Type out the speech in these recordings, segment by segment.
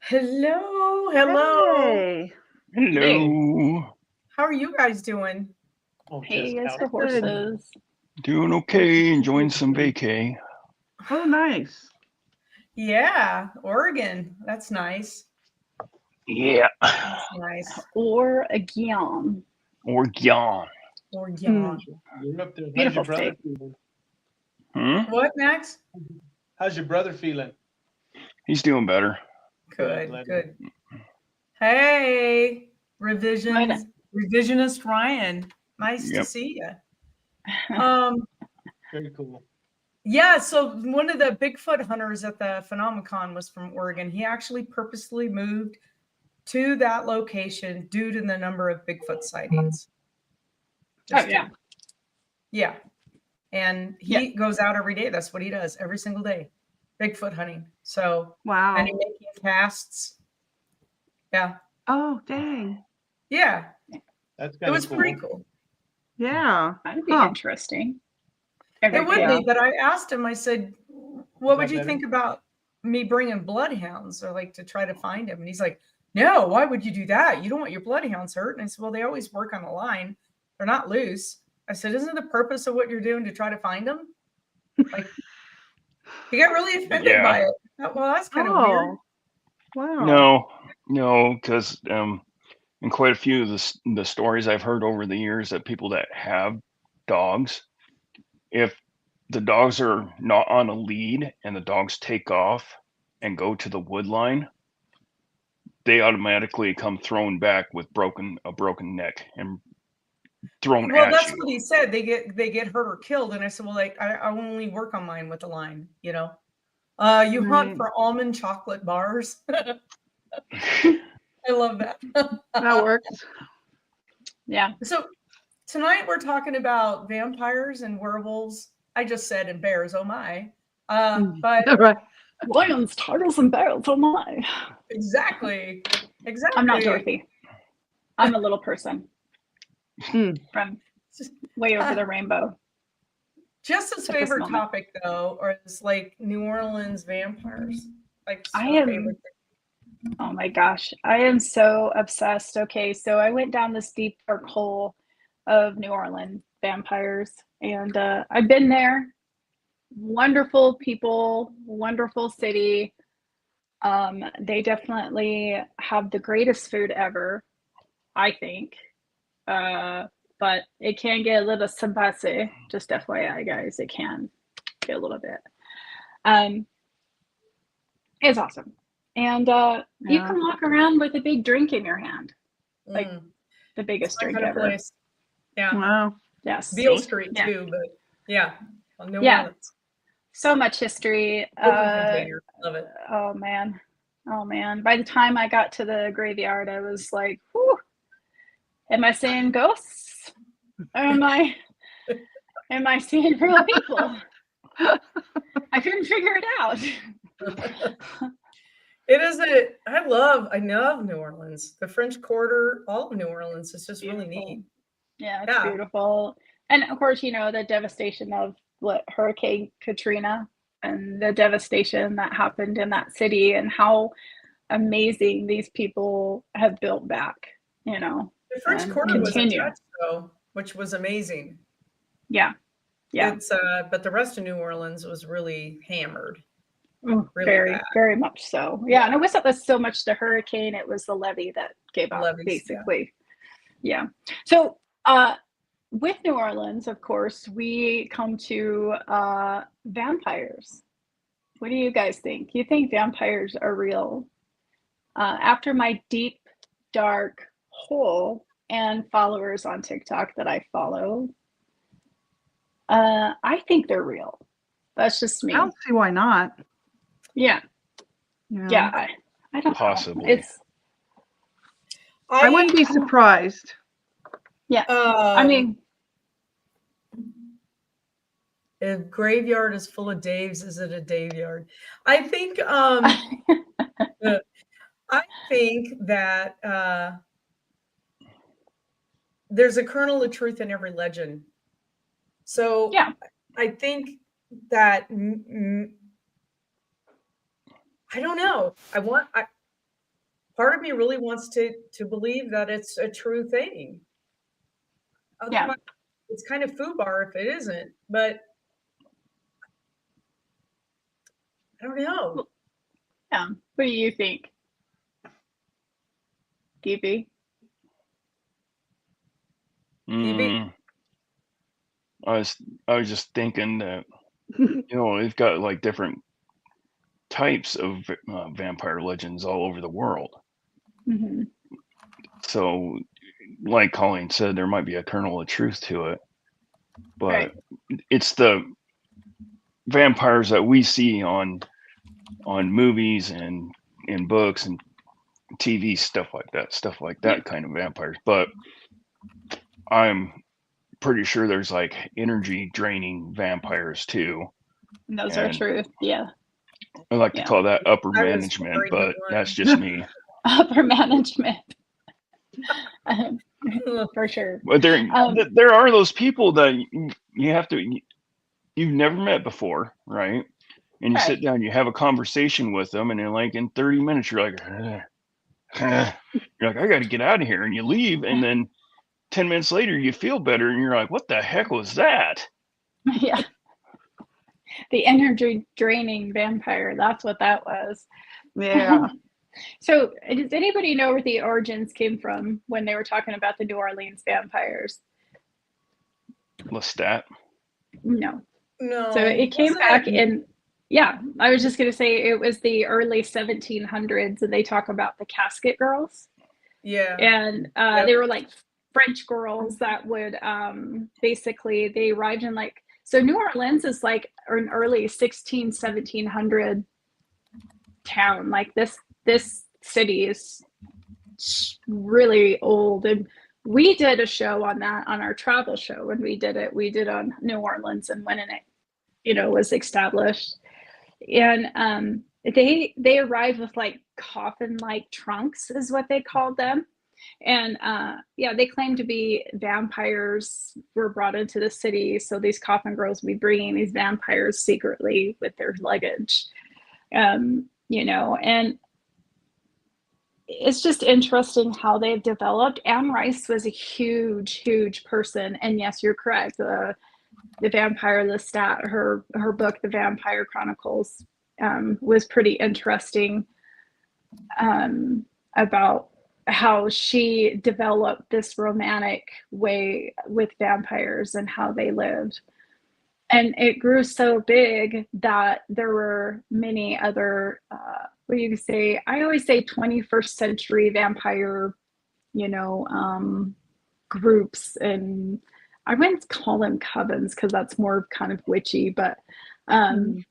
Hello, hello. Hey. Hello. How are you guys doing? Oh, Hey, just it's the out. horses. Doing okay. Enjoying some vacay. Oh, nice. Yeah, Oregon. That's nice. Yeah. That's nice. Or a Guillaume. Oregon. Oregon. You're up there. How's Beautiful your brother state. feeling? What, Max? How's your brother feeling? He's doing better. Good, Glad- good. Hey, revisionist Ryan. Nice to Yep. see you. Very cool. Yeah, so one of the Bigfoot hunters at the Phenomenon was from Oregon. He actually purposely moved to that location due to the number of Bigfoot sightings. Yeah. And he goes out every day. That's what he does every single day. Bigfoot hunting. So Wow. and he making casts. Yeah. Oh, dang. Yeah. That's It kind was of cool. pretty cool. Yeah. That'd be interesting. It would be, but I asked him, I said, what would you better? think about me bringing bloodhounds or like to try to find him? And he's like, no, why would you do that? You don't want your bloodhounds hurt. And I said, well, they always work on a line. They're not loose. I said, isn't the purpose of what you're doing to try to find them? Like, he got really offended by it. Well, that's kind of weird. Wow. No, because in quite a few of the stories I've heard over the years that people that have dogs, if the dogs are not on a lead and the dogs take off and go to the wood line, they automatically come thrown back with a broken neck and thrown Well, at that's you. what he said. They get hurt or killed. And I said, well, like I only work on mine with the line, you know. You hunt for almond chocolate bars. I love that. That works. Yeah. So tonight we're talking about vampires and werewolves. I just said and bears, oh my. But Right. Lions, tigers, and bears. Oh my. exactly. I'm not Dorothy. I'm a little person from way over the rainbow. Justin's favorite topic though, or is like New Orleans vampires. Like favorite. Oh my gosh, I am so obsessed. Okay, so I went down this deep dark hole of New Orleans vampires, and I've been there. Wonderful people, wonderful city. They definitely have the greatest food ever, I think. But it can get a little spicy. Just FYI, guys, it can get a little bit. It's awesome. And you can walk around with a big drink in your hand. Like the biggest drink ever. Place. Yeah. Wow. Yes. Beale Street too, but yeah. New Orleans. So much history. Love it. Oh man. By the time I got to the graveyard, I was like, whew, am I seeing ghosts? Or am I seeing real people? I couldn't figure it out. It is I love New Orleans. The French Quarter, all of New Orleans is just really neat. Yeah, it's beautiful. And of course, you know, the devastation of Hurricane Katrina and the devastation that happened in that city and how amazing these people have built back, you know. The French Quarter was attached though, which was amazing. Yeah. It's but the rest of New Orleans was really hammered. Really very bad. Very much so. Yeah, and it wasn't so much the hurricane, it was the levee that gave out basically. Yeah. So with New Orleans, of course, we come to vampires. What do you guys think? You think vampires are real? After my deep, dark hole and followers on TikTok that I follow, I think they're real. That's just me. I don't see why not. Yeah. I don't possibly. know. I wouldn't be surprised. Yeah. I mean, if graveyard is full of Daves, is it a Dave yard? I think I think that there's a kernel of truth in every legend. So yeah. I think that I don't know. Part of me really wants to believe that it's a true thing. Yeah. Otherwise, it's kind of foobar if it isn't. But I don't know. Yeah. What do you think, DB? I was just thinking that they've got like different types of vampire legends all over the world. Mm-hmm. So, like Colleen said, there might be a kernel of truth to it, but Right. it's the vampires that we see on movies and in books and TV, stuff like that kind of vampires. But I'm pretty sure there's like energy draining vampires too. Those are true. Yeah. I like to call that upper I was management, worried but that's just me. Upper management. For sure. But there are those people that you've never met before, right? And you sit down, you have a conversation with them, and then like in 30 minutes, you're like, I got to get out of here, and you leave, and then 10 minutes later, you feel better, and you're like, what the heck was that? Yeah. The energy draining vampire. That's what that was. Yeah. So does anybody know where the origins came from when they were talking about the New Orleans vampires? Lestat? No. No. So it came back in, I was just going to say it was the early 1700s, and they talk about the casket girls. Yeah. And they were like French girls that would basically, they arrived in like, so New Orleans is like an early 1700 town. Like this city is really old, and we did a show on that on our travel show. When we did on New Orleans and when it was established. And they arrived with like coffin like trunks is what they called them. And they claimed to be vampires were brought into the city, so these coffin girls would be bringing these vampires secretly with their luggage. And it's just interesting how they've developed. Anne Rice was a huge person, and yes, you're correct. The Vampire Lestat, her book, The Vampire Chronicles, was pretty interesting about how she developed this romantic way with vampires and how they lived. And it grew so big that there were many other, I always say 21st century vampire, groups. And I wouldn't call them covens because that's more kind of witchy, but, and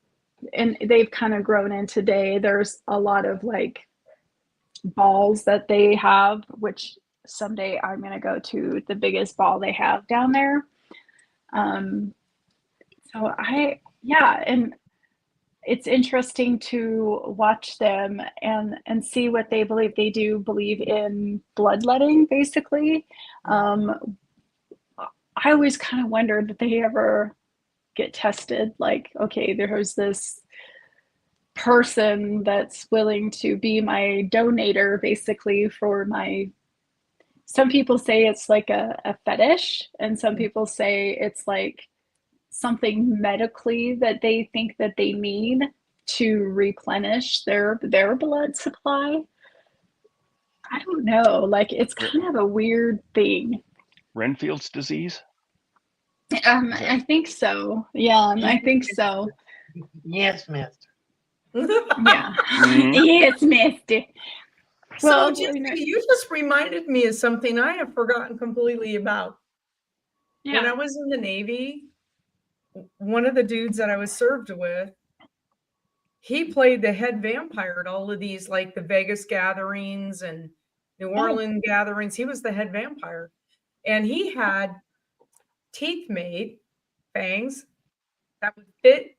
they've kind of grown in today. There's a lot of like balls that they have, which someday I'm going to go to the biggest ball they have down there. And it's interesting to watch them and see what they believe. They do believe in bloodletting, basically. I always kind of wondered that they ever get tested. Like, okay, there's this person that's willing to be my donator, basically, for some people say it's like a fetish, and some people say it's like something medically that they think that they need to replenish their blood supply. I don't know. Like, it's kind of a weird thing. Renfield's disease? I think so. Yeah, I think so. Yes, master. Yeah. Yes, mister. So you just reminded me of something I have forgotten completely about. Yeah. When I was in the Navy, one of the dudes that I was served with, he played the head vampire at all of these, like the Vegas gatherings and New Oh. Orleans gatherings. He was the head vampire. And he had teeth made, fangs that would fit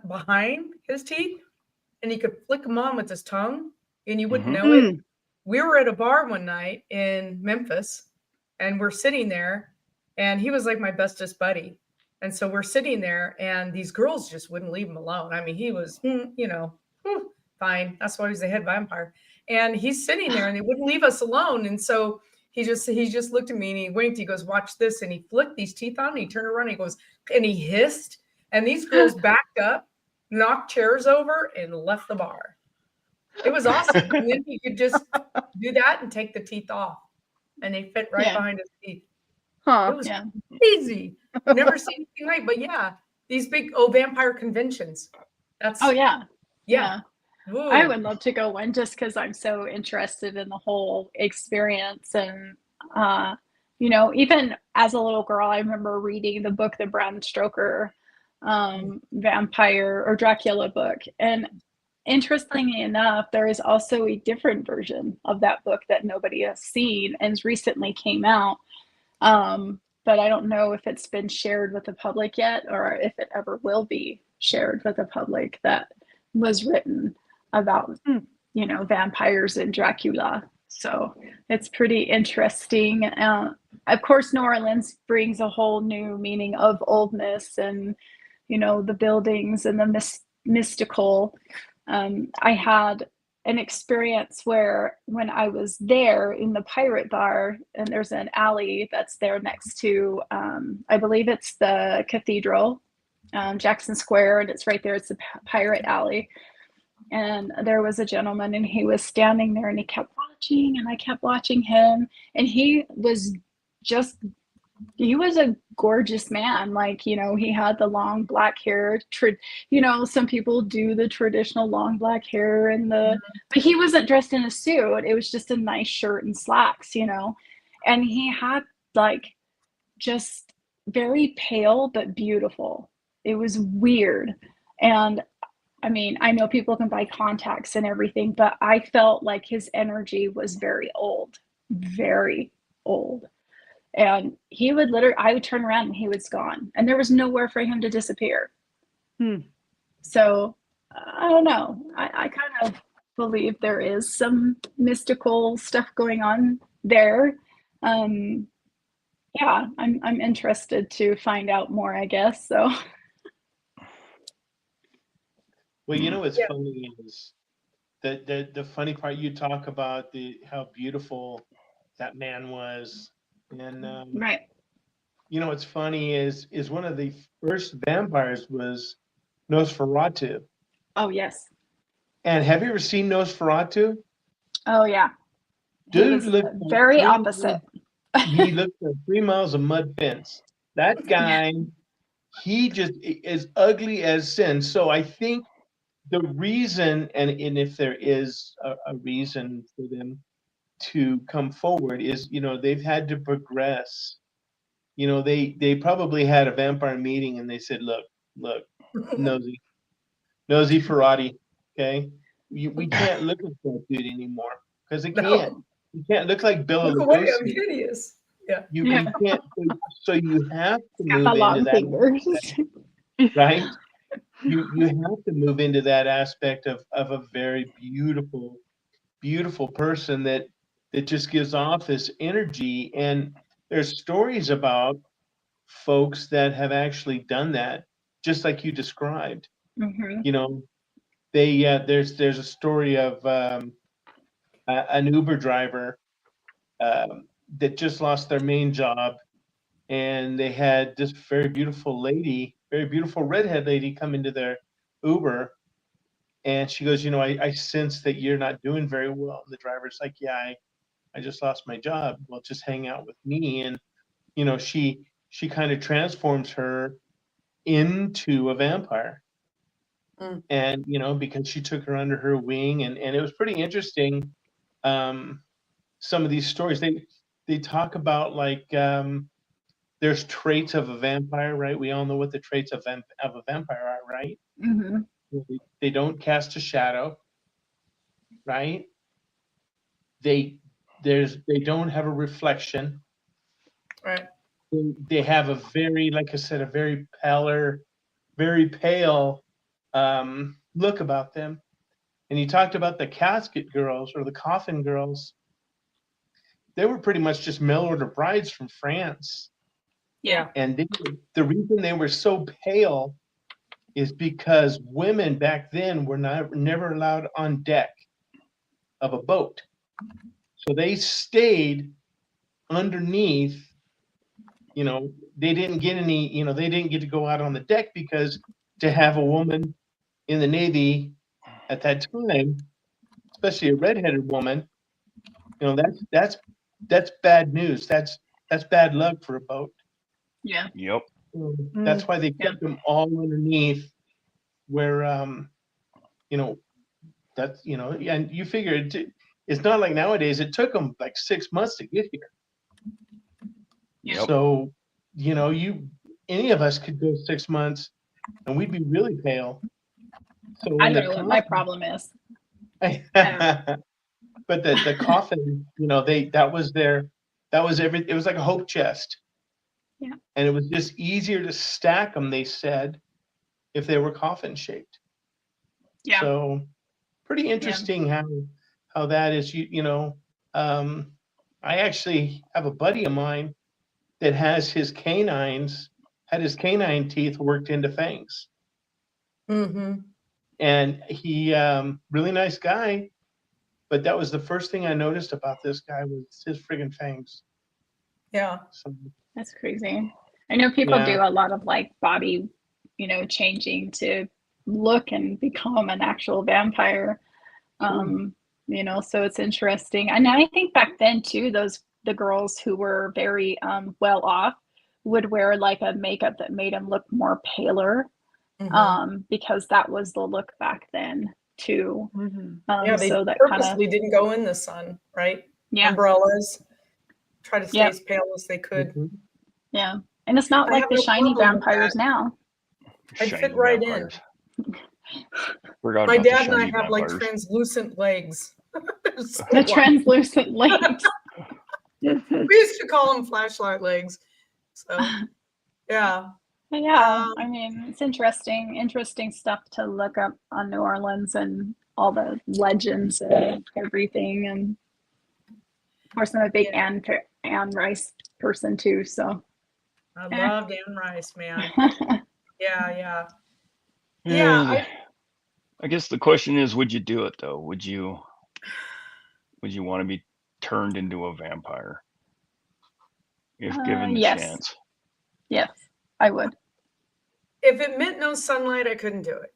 behind his teeth, and he could flick them on with his tongue, and you wouldn't Mhm. know it. We were at a bar one night in Memphis, and we're sitting there, and he was like my bestest buddy. And so we're sitting there, and these girls just wouldn't leave him alone. I mean, he was, fine. That's why he's the head vampire. And he's sitting there, and they wouldn't leave us alone. And so he just looked at me, and he winked. He goes, "Watch this," and he flicked these teeth on. And he turned around, and he goes, and he hissed, and these girls backed up, knocked chairs over, and left the bar. It was awesome. And then he could just do that and take the teeth off, and they fit right behind his teeth. It Huh. was Yeah. crazy. Never seen anything like. But yeah, these big vampire conventions. That's Oh yeah. yeah. I Ooh. would love to go one just because I'm so interested in the whole experience. And, even as a little girl, I remember reading the book, the Bram Stoker vampire or Dracula book. And interestingly enough, there is also a different version of that book that nobody has seen and recently came out. But I don't know if it's been shared with the public yet or if it ever will be shared with the public, that was written about, vampires and Dracula. So it's pretty interesting. Of course, New Orleans brings a whole new meaning of oldness and, the buildings and the mystical. I had an experience where when I was there in the pirate bar, and there's an alley that's there next to, I believe it's the cathedral, Jackson Square, and it's right there. It's the pirate alley. And there was a gentleman, and he was standing there, and he kept watching, and I kept watching him, and he was a gorgeous man. Like, he had the long black hair. Some people do the traditional long black hair but he wasn't dressed in a suit. It was just a nice shirt and slacks, and he had like just very pale but beautiful. It was weird. And I mean, I know people can buy contacts and everything, but I felt like his energy was very old, very old. And I would turn around and he was gone. And there was nowhere for him to disappear. So I don't know. I kind of believe there is some mystical stuff going on there. Yeah, I'm interested to find out more, I guess. So. Well, what's funny is the funny part. You talk about how beautiful that man was, and Right. what's funny is one of the first vampires was Nosferatu. Oh yes. And have you ever seen Nosferatu? Oh yeah. Dude looked like very opposite. He looked like 3 miles of mud fence. That guy, he just is ugly as sin. So I think the reason, and if there is a reason for them to come forward, is they've had to progress. They probably had a vampire meeting and they said, look, nosy Ferrati, okay, we can't look at that dude anymore because it can't. You can't look like Bela Look away, I'm Lugosi. hideous. Yeah. You can't. So you have to move Got into long that, fingers. right? You have to move into that aspect of a very beautiful person that just gives off this energy. And there's stories about folks that have actually done that, just like you described. Mm-hmm. There's a story of an Uber driver that just lost their main job, and they had this very beautiful redhead lady come into their Uber, and she goes, I sense that you're not doing very well. And the driver's like, yeah, I just lost my job. Well, just hang out with me. And she kind of transforms her into a vampire. And because she took her under her wing, and it was pretty interesting. Some of these stories they talk about, like, there's traits of a vampire, right? We all know what the traits of a vampire are, right? Mm-hmm. They don't cast a shadow, right? They they don't have a reflection. Right. They have a very, like I said, a very very pale look about them. And he talked about the casket girls or the coffin girls. They were pretty much just mail order brides from France. Yeah. And the reason they were so pale is because women back then were never allowed on deck of a boat. So they stayed underneath. You know, they didn't get any, you know, they didn't get to go out on the deck, because to have a woman in the Navy at that time, especially a redheaded woman, you know, that's bad news. That's bad luck for a boat. Yeah. Yep. That's why they kept them all underneath, where you know, that's, you know, and you figure it's not like nowadays. It took them like 6 months to get here. Yep. So, you know, any of us could go 6 months and we'd be really pale. So I when don't know what my problem is. but the coffin, you know, that was it was like a hope chest. Yeah. And it was just easier to stack them, they said, if they were coffin shaped. Yeah. So pretty interesting how that is. You know, I actually have a buddy of mine that had his canine teeth worked into fangs. Mm-hmm. And he, really nice guy, but that was the first thing I noticed about this guy was his friggin' fangs. Yeah. So, That's crazy. I know people do a lot of like body, you know, changing to look and become an actual vampire. You know, so it's interesting. And I think back then too, the girls who were very well off would wear like a makeup that made them look more paler, because that was the look back then too. Yeah, they so that purposely didn't go in the sun, right? Yeah. Umbrellas, try to stay as pale as they could. Yeah. And it's not I like have the no shiny problem with vampires that. now. I'd Shiny fit right vampires. in. My dad and I have like translucent legs. So The translucent legs. we used to call them flashlight legs. So yeah. Yeah, I mean, it's interesting stuff to look up on New Orleans and all the legends and everything. And of course, I'm a big Anne Rice person too. So I loved Anne Rice, man. Yeah. I guess the question is, would you do it though? Would you want to be turned into a vampire if given the chance? Yes, I would. If it meant no sunlight, I couldn't do it.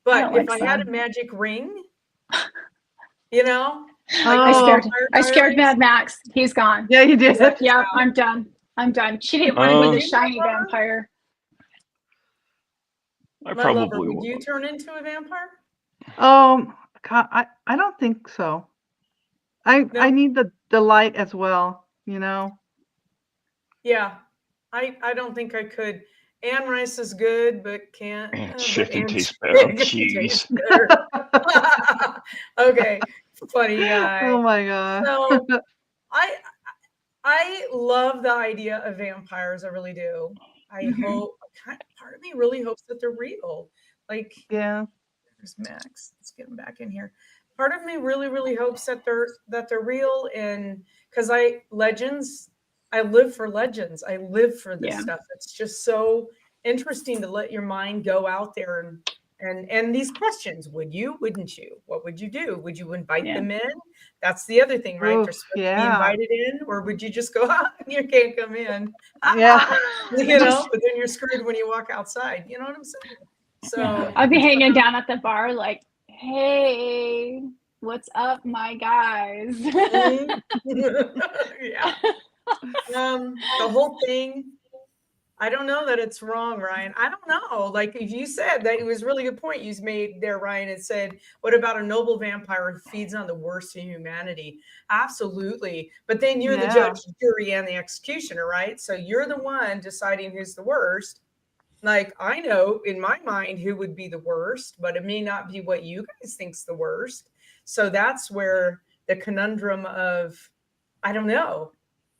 But if I had a magic ring, you know, I scared Mad Max. He's gone. Yeah, you did. Yeah, I'm done. She didn't want to be the shiny vampire. I probably would you turn into a vampire? God, I don't think so. I need the light as well, you know. Yeah, I don't think I could. Anne Rice is good, but can't. Chicken tastes better. Cheese. Okay, funny guy. Oh my god. So I love the idea of vampires. I really do. I hope. Part of me really hopes that they're real. Like, yeah. There's Max. Let's get him back in here. Part of me really hopes that they're real, and because legends. I live for legends. I live for this stuff. It's just so interesting to let your mind go out there and these questions. Would you? Wouldn't you? What would you do? Would you invite them in? That's the other thing, right? They're supposed to be invited in, or would you just go, you can't come in? Yeah. You know, but then you're screwed when you walk outside. You know what I'm saying? So I'd be hanging down at the bar like, hey, what's up, my guys? Yeah. The whole thing, I don't know that it's wrong, Ryan. I don't know. Like, if you said that, it was a really good point you made there, Ryan. It said, what about a noble vampire who feeds on the worst of humanity? Absolutely. But then you're the judge, jury, and the executioner, right? So you're the one deciding who's the worst. Like, I know in my mind who would be the worst, but it may not be what you guys think's the worst. So that's where the conundrum of, I don't know.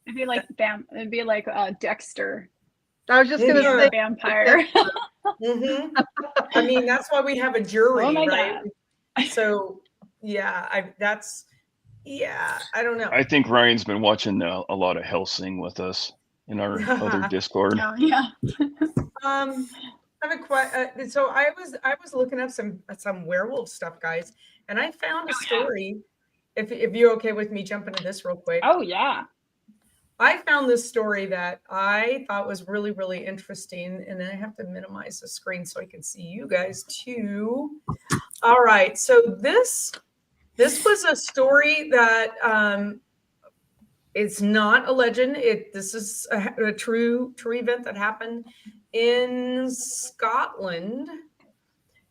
It'd be like Dexter, I was just gonna Yeah. say, vampire. Mhm. I mean, that's why we have a jury, Oh my right? God. So yeah, I don't know. I think Ryan's been watching a lot of Hellsing with us in our other Discord. Oh, yeah. I have a question. So I was looking up some werewolf stuff, guys, and I found a story. If you're okay with me jumping into this real quick. Oh yeah. I found this story that I thought was really, really interesting, and then I have to minimize the screen so I can see you guys too. All right, so this was a story that it's not a legend. This is a true event that happened in Scotland,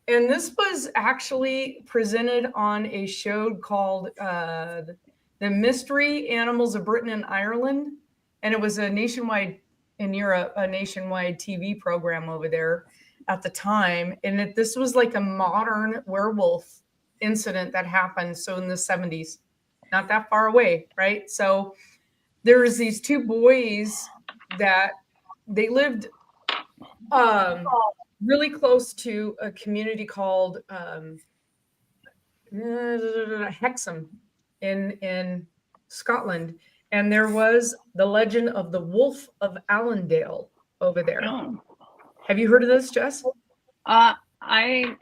and this was actually presented on a show called The Mystery Animals of Britain and Ireland, and it was a nationwide in Europe, a nationwide TV program over there at the time. And this was like a modern werewolf incident that happened. So in the 70s, not that far away, right? So there was these two boys that they lived really close to a community called Hexham in Scotland, and there was the legend of the Wolf of Allendale over there. Oh. Have you heard of this, Jess?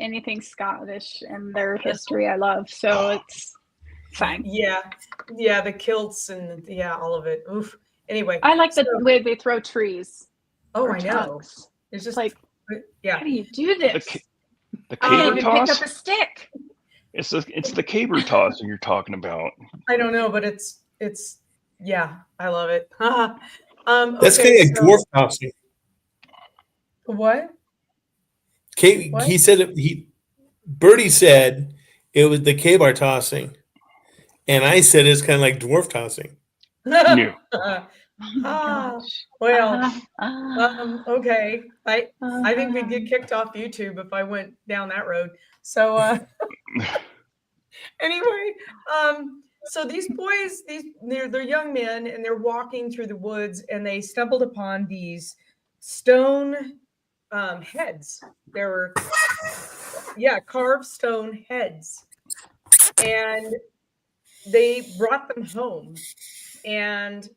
Anything Scottish and their history I love, so it's fine. Yeah, the kilts and all of it. Oof. Anyway, I like the way they throw trees. Oh, or I know. trunks. It's just Like, yeah. how do you do this? The I can't caber even pick toss. up a stick. It's the caber toss that you're talking about. I don't know, but it's yeah, I love it. That's okay, kind of like dwarf tossing. What? What? He said Bertie said it was the caber tossing, and I said it's kind of like dwarf tossing. New. Oh my gosh. Well, Uh-huh. okay. I think we'd get kicked off YouTube if I went down that road. So anyway, so these boys, they're young men, and they're walking through the woods, and they stumbled upon these stone heads. They were carved stone heads, and they brought them home. And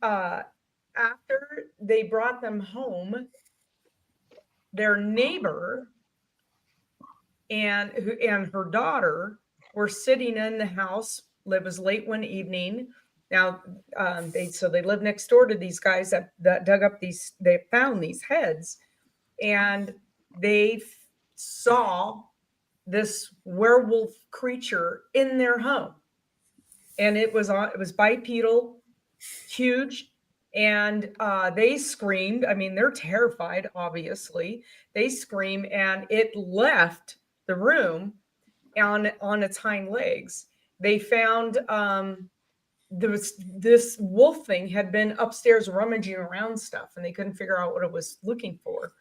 after they brought them home, their neighbor and her daughter were sitting in the house. It was late one evening. Now they lived next door to these guys that dug up these. They found these heads, and they saw this werewolf creature in their home, and it was bipedal, huge, and they screamed. I mean, they're terrified, obviously. They scream, and it left the room on its hind legs. They found this wolf thing had been upstairs rummaging around stuff, and they couldn't figure out what it was looking for.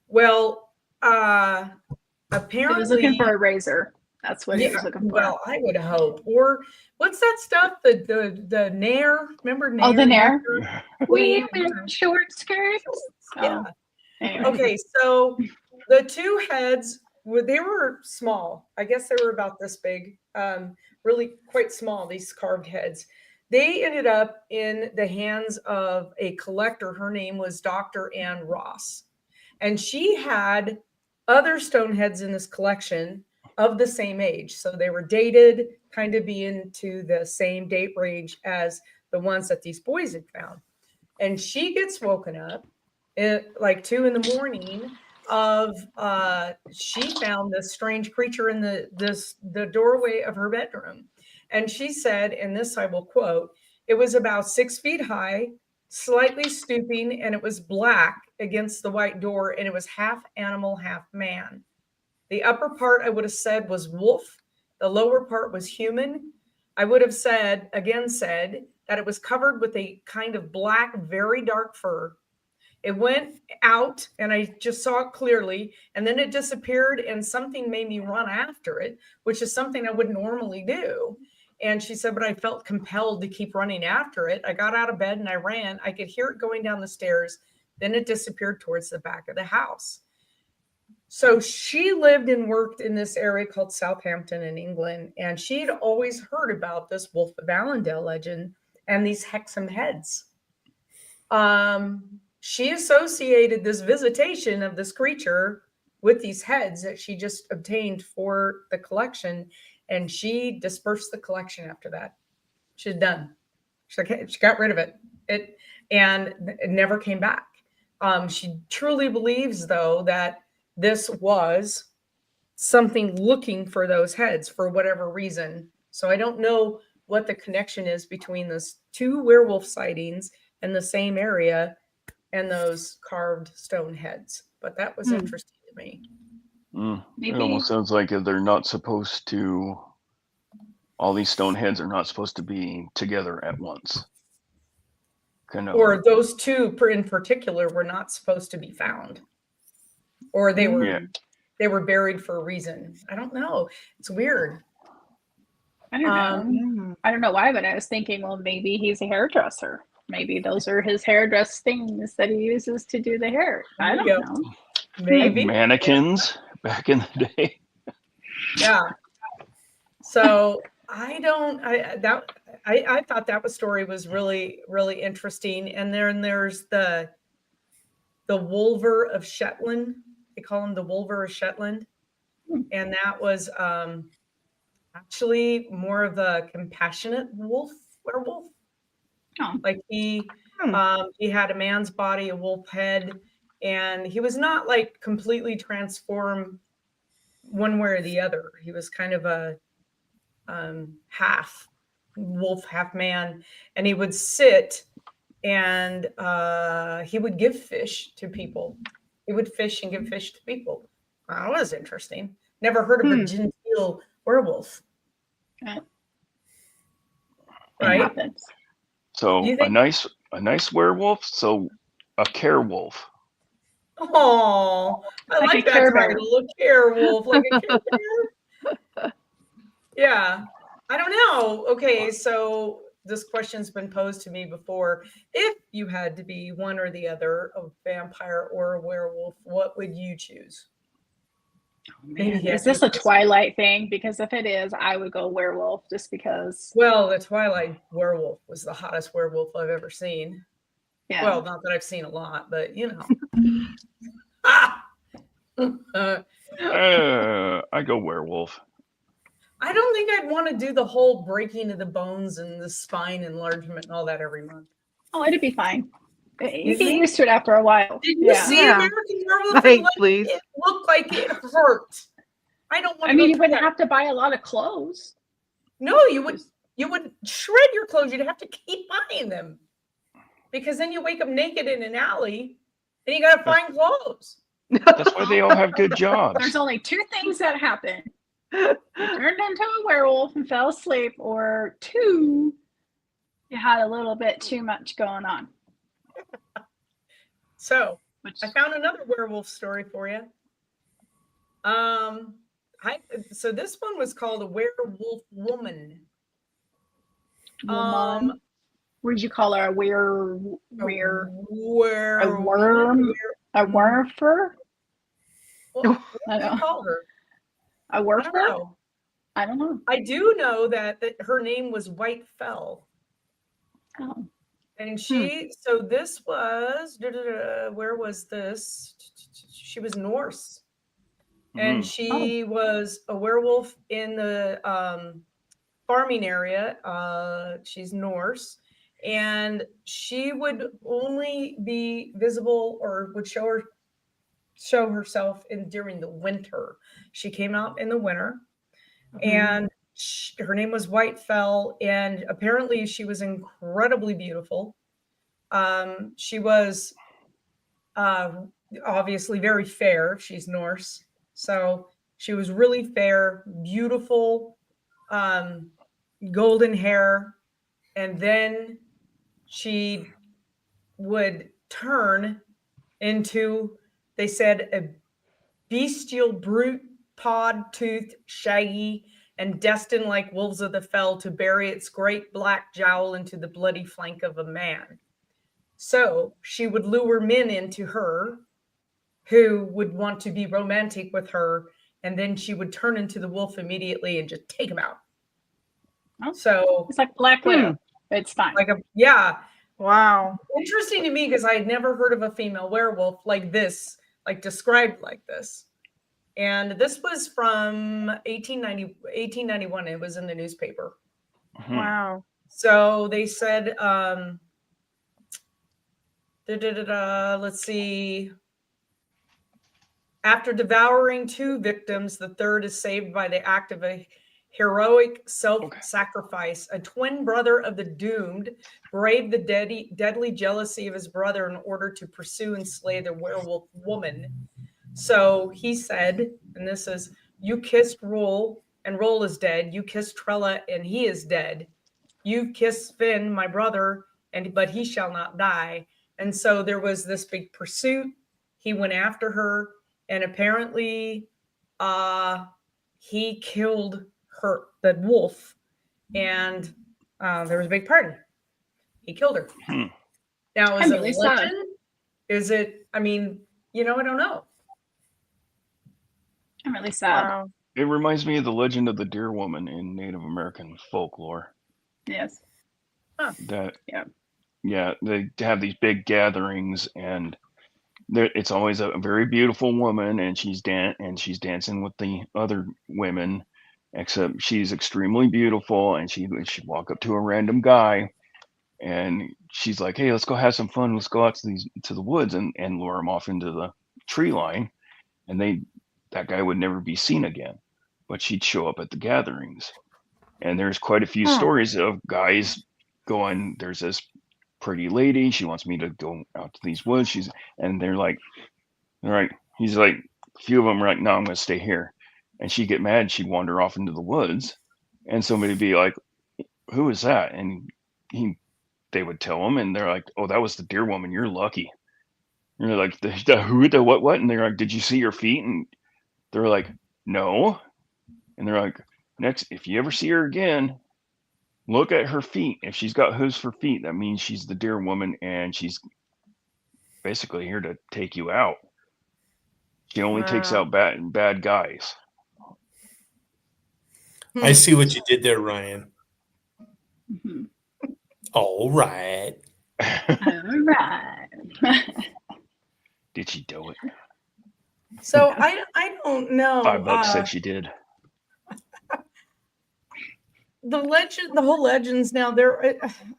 Well, apparently He was looking for a razor. That's what he was looking for. Well, I would hope. Or what's that stuff? The Nair? Remember Nair? Oh, the Nair? We wear short skirts. Yeah. Anyway. Okay, so the two heads they were small. I guess they were about this big. Really quite small, these carved heads. They ended up in the hands of a collector. Her name was Dr. Ann Ross. And she had other stone heads in this collection of the same age. So they were dated, kind of being to the same date range as the ones that these boys had found. And she gets woken up at like 2 a.m. of she found this strange creature in the doorway of her bedroom. And she said, and this I will quote, it was about 6 feet high, slightly stooping, and it was black against the white door, and it was half animal, half man. The upper part I would have said was wolf. The lower part was human. I would have said that it was covered with a kind of black, very dark fur. It went out, and I just saw it clearly, and then it disappeared, and something made me run after it, which is something I wouldn't normally do. And she said, but I felt compelled to keep running after it. I got out of bed and I ran. I could hear it going down the stairs. Then it disappeared towards the back of the house. So she lived and worked in this area called Southampton in England. And she'd always heard about this Wolf of Allendale legend and these Hexham heads. She associated this visitation of this creature with these heads that she just obtained for the collection. And she dispersed the collection after that. She's done. She got rid of it. It never came back. She truly believes, though, that this was something looking for those heads for whatever reason. So I don't know what the connection is between those two werewolf sightings in the same area and those carved stone heads. But that was interesting to me. It almost sounds like they're not supposed to, all these stone heads are not supposed to be together at once. Or those two in particular were not supposed to be found. Or they were buried for a reason. I don't know. It's weird. I don't know. I don't know why, but I was thinking, well, maybe he's a hairdresser. Maybe those are his hairdress things that he uses to do the hair. I don't know. Maybe mannequins back in the day. Yeah. So I thought that story was really, really interesting. And then there's the Wolver of Shetland. They call him the Wolver of Shetland. And that was actually more of a compassionate werewolf. Oh. Like he had a man's body, a wolf head, and he was not like completely transformed one way or the other. He was kind of a half wolf, half man, and he would sit and he would give fish to people. He would fish and give fish to people. That was interesting. Never heard of a genteel werewolf. Right? So a nice werewolf, so a care wolf. Oh, I like that title, a care wolf, like a care bear. Yeah, I don't know. Okay, so this question's been posed to me before. If you had to be one or the other, a vampire or a werewolf, what would you choose? Is this a Twilight thing? Because if it is, I would go werewolf just because. Well, the Twilight werewolf was the hottest werewolf I've ever seen. Yeah. Well, not that I've seen a lot, but you know. I go werewolf. I don't think I'd want to do the whole breaking of the bones and the spine enlargement and all that every month. Oh, it'd be fine. You get used to it after a while. Did you see American Werewolf? Please. It looked like it hurt. I don't want. I mean, you wouldn't have to buy a lot of clothes. No, you would. You would shred your clothes. You'd have to keep buying them because then you wake up naked in an alley, and you got to find clothes. That's why they all have good jobs. There's only two things that happen: you turned into a werewolf and fell asleep, or two, you had a little bit too much going on. So I found another werewolf story for you. So this one was called a werewolf woman. Would you call her a worm? A werfer? What do you call her? A werfer? I don't know. I do know that her name was White Fell. Oh. And so this was, where was this? She was Norse. And she was a werewolf in the farming area. She's Norse. And she would only be visible or would show herself during the winter. She came out in the winter. And her name was White Fell, and apparently she was incredibly beautiful. She was obviously very fair. She's Norse, so she was really fair, beautiful, golden hair, and then she would turn into, they said, a bestial brute, pod-toothed, shaggy, and destined like wolves of the fell to bury its great black jowl into the bloody flank of a man. So she would lure men into her who would want to be romantic with her, and then she would turn into the wolf immediately and just take him out. Oh. So It's like Black Widow. It's fine. Wow. Interesting to me because I had never heard of a female werewolf like this, like described like this. And this was from 1891. It was in the newspaper. Wow. So they said, let's see. After devouring 2 victims, the third is saved by the act of a heroic self-sacrifice. A twin brother of the doomed braved the deadly jealousy of his brother in order to pursue and slay the werewolf woman. So he said, and this is, you kissed Roll, and Roll is dead. You kissed Trella, and he is dead. You kissed Finn, my brother, but he shall not die. And so there was this big pursuit. He went after her, and apparently he killed the wolf, and there was a big party. He killed her. Now, is it a legend? Is it, I mean, I don't know. I'm really sad. Wow. It reminds me of the legend of the deer woman in Native American folklore. Yes. Yeah, they have these big gatherings, and it's always a very beautiful woman, and she's dancing with the other women, except she's extremely beautiful, and she'd walk up to a random guy, and she's like, "Hey, let's go have some fun. Let's go out to the woods and lure him off into the tree line," and that guy would never be seen again, but she'd show up at the gatherings, and there's quite a few stories of guys going, "There's this pretty lady. She wants me to go out to these woods." They're like, he's like, a few of them are like, "No, I'm going to stay here." And she'd get mad. She'd wander off into the woods, and somebody'd be like, "Who is that?" And they would tell them, and they're like, "Oh, that was the deer woman. You're lucky." And they're like, "Who? The what?" And they're like, "Did you see her feet?" And they're like, "No." And they're like, "Next, if you ever see her again, look at her feet. If she's got hooves for feet, that means she's the deer woman, and she's basically here to take you out. She only takes out bad guys." I see what you did there, Ryan. Mm-hmm. All right. All right. Did she do it? So I don't know. $5 said she did. The whole legends now, there,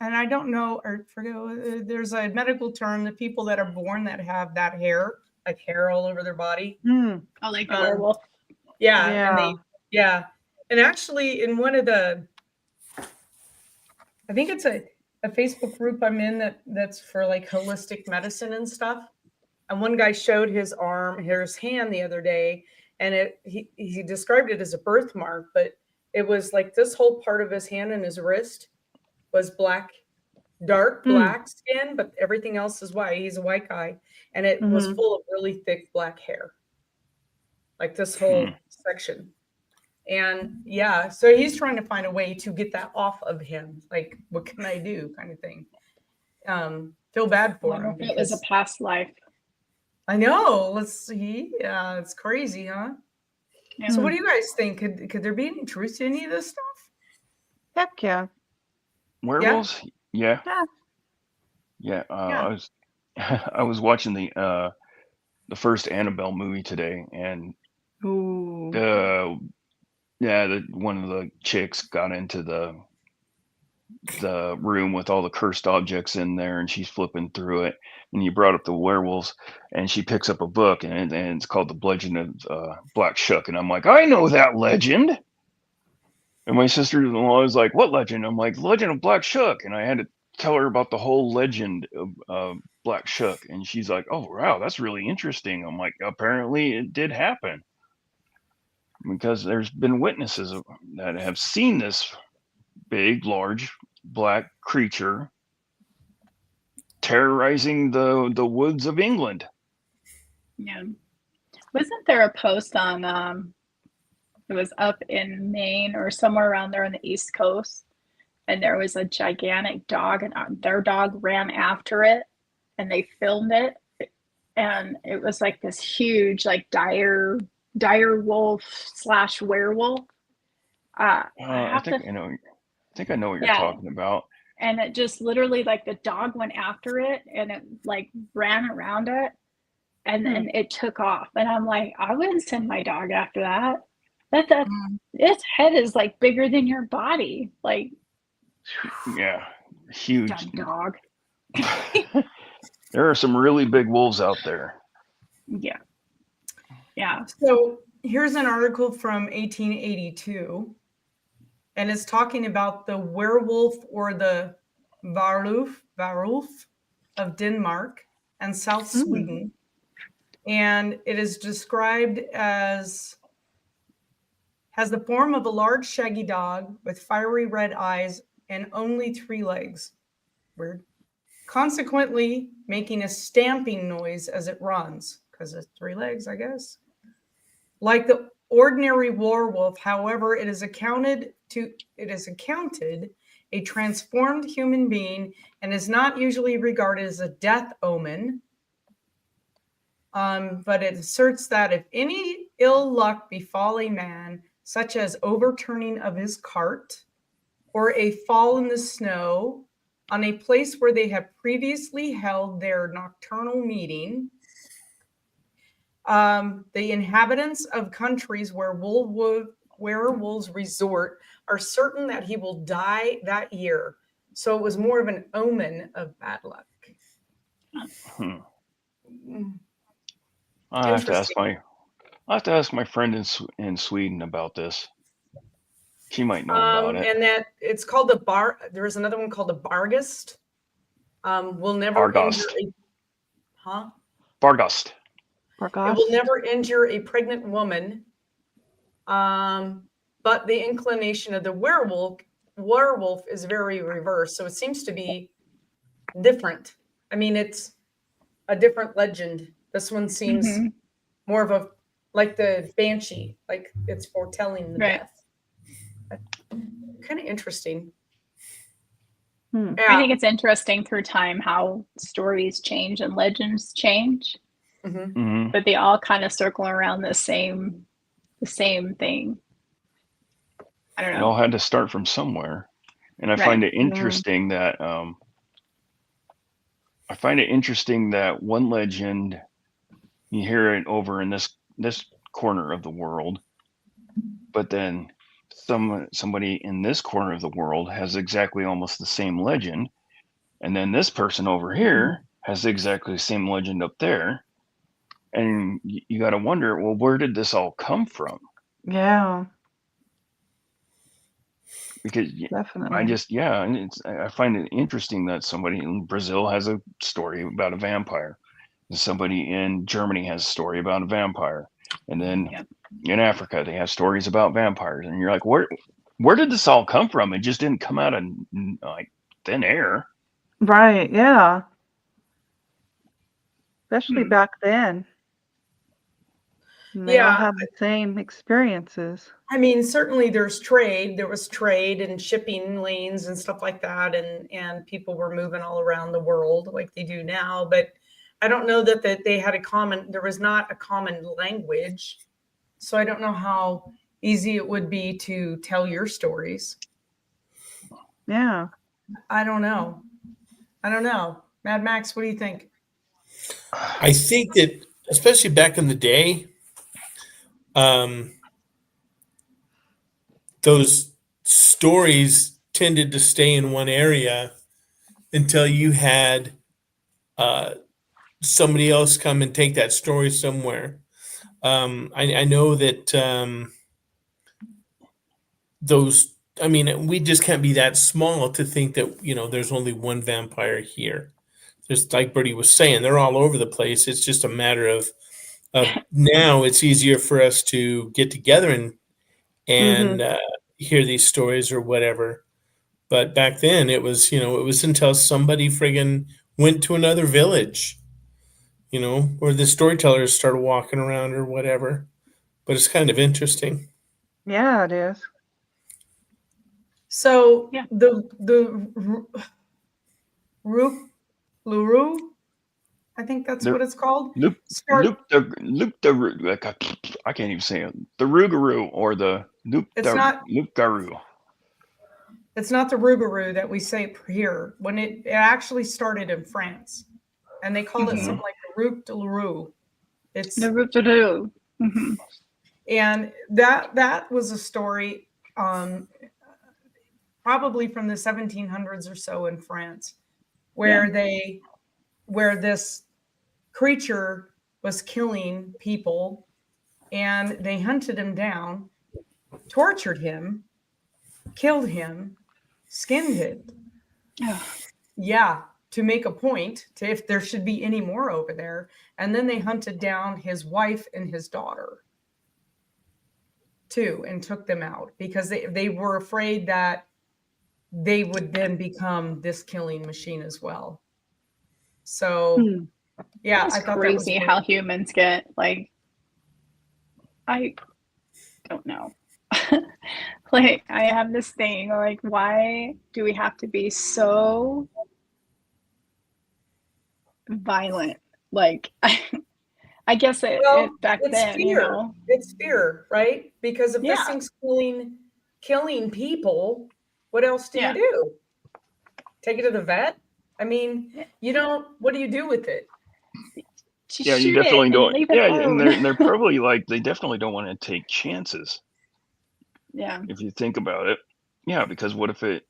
and I don't know, or forget, there's a medical term, the people that are born that have that hair, like hair all over their body. Oh, like the werewolf. Yeah. And actually in one of I think it's a Facebook group I'm in that's for like holistic medicine and stuff. And one guy showed his hand the other day, and he described it as a birthmark, but it was like this whole part of his hand and his wrist was black, dark black skin, but everything else is white. He's a white guy, and it was full of really thick black hair, like this whole section. And so he's trying to find a way to get that off of him. Like, what can I do, kind of thing. Feel bad for him. It was a past life. I know. Let's see. Yeah, it's crazy, huh? Yeah. So what do you guys think? Could there be any truth to any of this stuff? Heck yeah. Werewolves? Yeah. I was watching the first Annabelle movie today, and one of the chicks got into the room with all the cursed objects in there, and she's flipping through it, and you brought up the werewolves, and she picks up a book, and it's called The Legend of Black Shuck, and I'm like, I know that legend. And my sister-in-law was like, "What legend?" I'm like, "Legend of Black Shuck." And I had to tell her about the whole legend of Black Shuck, and she's like, "Oh wow, that's really interesting." I'm like, "Apparently it did happen, because there's been witnesses that have seen this big, large black creature terrorizing the woods of England." Yeah. Wasn't there a post on It was up in Maine or somewhere around there on the East Coast. And there was a gigantic dog, and their dog ran after it, and they filmed it. And it was like this huge, like dire wolf / werewolf. I I have to, think I know. I think I know what you're yeah. talking about. And it just literally, like, the dog went after it, and it like ran around it, and then it took off. And I'm like, I wouldn't send my dog after that. That its head is like bigger than your body. Like, Yeah, huge. dumb dog. There are some really big wolves out there. Yeah. Yeah. So here's an article from 1882, and it's talking about the werewolf or the varulf of Denmark and South Sweden. And it is described as has the form of a large shaggy dog with fiery red eyes and only 3 legs. Weird. Consequently, making a stamping noise as it runs, because it's 3 legs, I guess. Like the ordinary werewolf, however, it is accounted a transformed human being and is not usually regarded as a death omen. But it asserts that if any ill luck befall a man, such as overturning of his cart or a fall in the snow on a place where they have previously held their nocturnal meeting, the inhabitants of countries where werewolves resort are certain that he will die that year. So it was more of an omen of bad luck. I have to ask my friend in Sweden about this. She might know about it. And that it's called there is another one called the Bargast. Will never Bargast. Bargast. Bargast. It will never injure a pregnant woman. But the inclination of the werewolf is very reverse. So it seems to be different. I mean, it's a different legend. This one seems more of a, like the banshee, like it's foretelling the death. Kind of interesting. I think it's interesting through time how stories change and legends change, but they all kind of circle around the same thing. I don't know. It all had to start from somewhere, and I find it interesting that one legend, you hear it over in this corner of the world, but then somebody in this corner of the world has exactly almost the same legend, and then this person over here has exactly the same legend up there, and you got to wonder, well, where did this all come from? Yeah. Because Definitely. I find it interesting that somebody in Brazil has a story about a vampire, and somebody in Germany has a story about a vampire, and then in Africa they have stories about vampires, and you're like, where did this all come from? It just didn't come out of like thin air, right? Yeah, especially back then. And they all have the same experiences. I mean, certainly there was trade and shipping lanes and stuff like that, and people were moving all around the world like they do now, but I don't know that they had there was not a common language. So I don't know how easy it would be to tell your stories. Yeah. I don't know. Mad Max, what do you think? I think that, especially back in the day, those stories tended to stay in one area until you had somebody else come and take that story somewhere. I know that we just can't be that small to think that, there's only one vampire here. Just like Bertie was saying, they're all over the place. It's just a matter of now it's easier for us to get together and hear these stories or whatever. But back then it was until somebody friggin' went to another village, where the storytellers started walking around or whatever. But it's kind of interesting. Yeah, it is. So Yeah. the Luru, I think that's The what it's called. Loop Start. I can't even say it. The Rougarou or the It's not. Loup-garou. It's not the Rougarou that we say here. When it actually started in France, and they call it Mhm. something like the Roux de Leroux. It's Mm-hmm. and that was a story, probably from the 1700s or so in France, where where this creature was killing people, and they hunted him down, tortured him, killed him, skinned him. Yeah, to make a point to if there should be any more over there. And then they hunted down his wife and his daughter too and took them out because they were afraid that they would then become this killing machine as well. So yeah, It's I thought that was crazy really how humans get like, I don't know. Like, I have this thing, like, why do we have to be so violent? Like, I guess it back it's then, you fear. know. It's fear, right? Because if this Yeah. thing's killing people, what else do you do? Take it to the vet? I mean, you don't. What do you do with it? Just Yeah, you shoot it definitely and don't. leave it Yeah, and alone. they're probably like they definitely don't want to take chances Yeah. if you think about it. Yeah, because what if he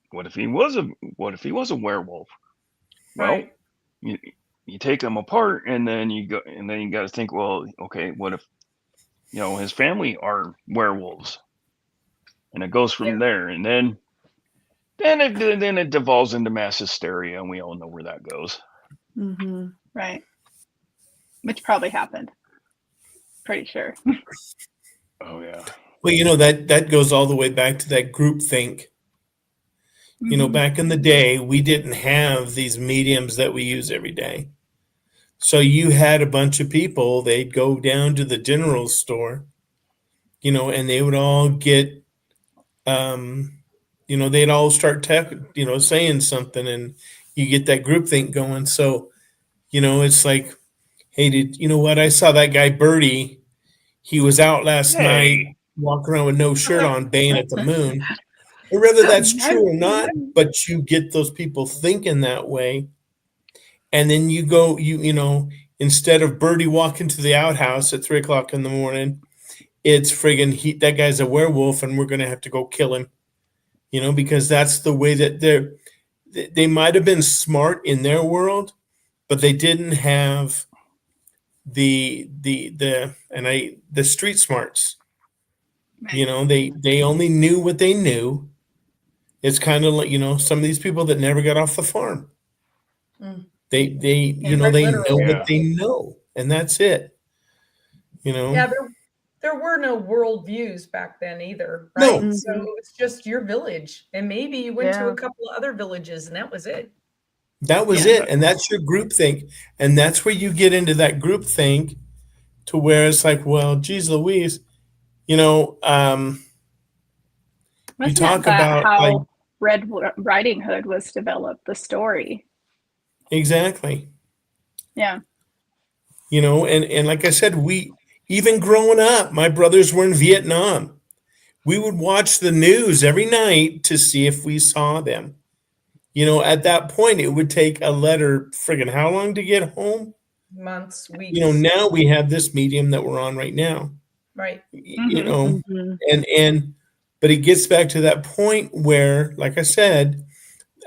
was a werewolf? Well, Right. you take them apart, and then you got to think, well, okay, what if his family are werewolves, and it goes from there, and then it devolves into mass hysteria, and we all know where that goes. Mm-hmm. Right. Which probably happened. Pretty sure. Oh yeah. Well, that goes all the way back to that group think. Back in the day, we didn't have these mediums that we use every day. So you had a bunch of people, they'd go down to the general store, and they would all get, they'd all start, saying something, and you get that group think going. So, it's like, hey, you know what? I saw that guy Birdie. He was out last night, walking around with no shirt on, baying at the moon. Or whether that's true or not, but you get those people thinking that way. And then you go, instead of Birdie walking to the outhouse at 3:00 in the morning, it's friggin' that guy's a werewolf and we're going to have to go kill him, because that's the way that they might have been smart in their world, but they didn't have the street smarts. They only knew what they knew. It's kind of like, some of these people that never got off the farm. They know what they know, and that's it. Yeah, there were no world views back then either, No. right? So it was just your village, and maybe you went to a couple of other villages, and that was it. That was it, and that's your group think, and that's where you get into that group think, to where it's like, well, geez Louise, you talk about how like, Red Riding Hood was developed, the story. exactly. Yeah. And like I said, even growing up, my brothers were in Vietnam. We would watch the news every night to see if we saw them. At that point, it would take a letter, friggin' how long to get home? Months, weeks. Now we have this medium that we're on right now. Right. But it gets back to that point where, like I said,